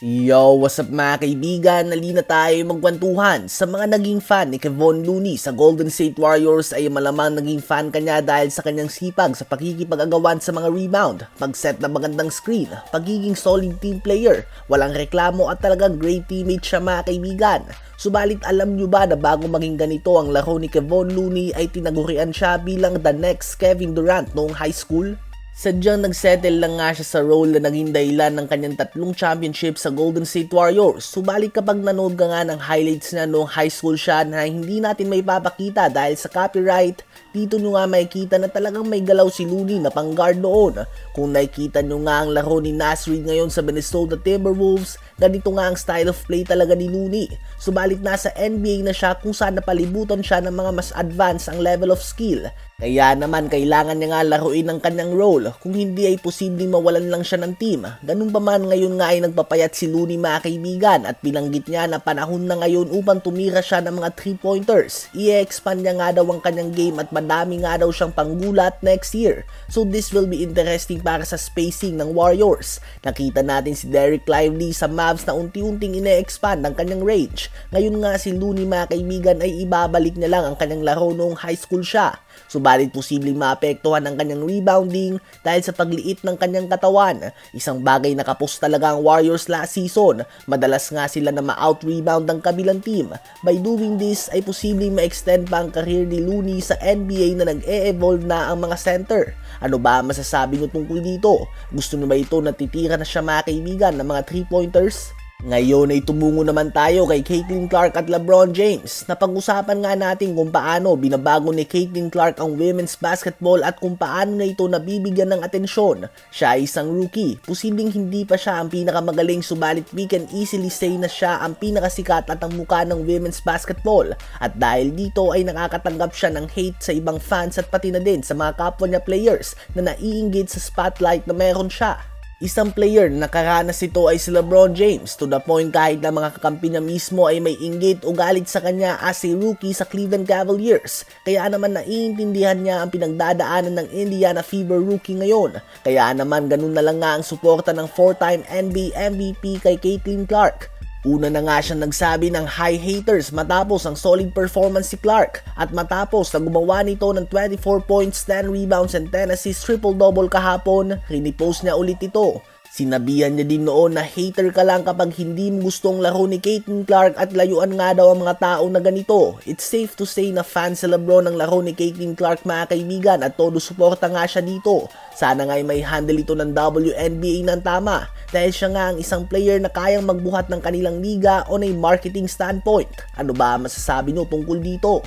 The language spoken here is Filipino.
Yo, what's up mga kaibigan? Nalina tayo magkwentuhan. Sa mga naging fan ni Kevon Looney sa Golden State Warriors ay malamang naging fan kanya dahil sa kanyang sipag sa pakikipag-agawan sa mga rebound, pag-set ng magandang screen, pagiging solid team player, walang reklamo at talagang great teammate siya mga kaibigan. Subalit alam nyo ba na bago maging ganito ang laro ni Kevon Looney ay tinagurian siya bilang the next Kevin Durant noong high school? Sadyang nagsettle lang nga siya sa role na naging dahilan ng kanyang 3 championship sa Golden State Warriors. Subalit kapag nanood ka nga ng highlights niya noong high school siya na hindi natin may papakita dahil sa copyright, dito nyo nga makikita na talagang may galaw si Looney na pang guard noon. Kung nakikita nyo nga ang laro ni Naz Reid ngayon sa Minnesota Timberwolves, ganito nga ang style of play talaga ni Looney. Subalit nasa NBA na siya kung saan napalibutan siya ng mga mas advanced ang level of skill. Kaya naman kailangan niya nga laruin ang kanyang role, kung hindi ay posibleng mawalan lang siya ng team. Ganun pa man ngayon nga ay nagpapayat si Looney mga kaibigan at binanggit niya na panahon na ngayon upang tumira siya ng mga 3-pointers. I-expand niya nga daw ang kanyang game at madami nga daw siyang panggulat next year. So this will be interesting para sa spacing ng Warriors. Nakita natin si Dereck Lively sa Mavs na unti-unting ine-expand ang kanyang range. Ngayon nga si Looney mga kaibigan ay ibabalik niya lang ang kanyang laro noong high school siya. Subalit posibleng maapektuhan ang kanyang rebounding dahil sa pagliit ng kanyang katawan. Isang bagay na kapos talaga ang Warriors last season. Madalas nga sila na ma-out-rebound ng kabilang team. By doing this ay posibleng ma-extend pa ang career ni Looney sa NBA na nag-e-evolve na ang mga center. Ano ba masasabi nyo tungkol dito? Gusto nyo ba ito na titira na siya mga kaibigan ng mga 3-pointers? Ngayon ay tumungo naman tayo kay Caitlin Clark at LeBron James. Napag-usapan nga natin kung paano binabago ni Caitlin Clark ang women's basketball at kung paano na ito nabibigyan ng atensyon. Siya ay isang rookie. Posibleng hindi pa siya ang pinakamagaling subalit we can easily say na siya ang pinakasikat at ang mukha ng women's basketball. At dahil dito ay nakakatanggap siya ng hate sa ibang fans at pati na din sa mga kapwa niya players na naiinggit sa spotlight na meron siya. Isang player na nakaranas ito ay si LeBron James to the point kahit na mga kakampi niya mismo ay may inggit o galit sa kanya as a rookie sa Cleveland Cavaliers. Kaya naman naiintindihan niya ang pinagdadaanan ng Indiana Fever rookie ngayon. Kaya naman ganun na lang nga ang suporta ng 4-time NBA MVP kay Caitlin Clark. Una na nga siyang nagsabi ng high haters matapos ang solid performance si Clark at matapos na gumawa nito ng 24 points, 10 rebounds and 10 assists triple-double kahapon, rinipost niya ulit ito. Sinabihan niya din noon na hater ka lang kapag hindi mo gustong laro ni Caitlin Clark at layuan nga daw ang mga tao na ganito. It's safe to say na fan si LeBron ng laro ni Caitlin Clark mga kaibigan at todo suporta nga siya dito. Sana nga ay may handle ito ng WNBA ng tama dahil siya nga ang isang player na kayang magbuhat ng kanilang liga on a marketing standpoint. Ano ba masasabi nyo tungkol dito?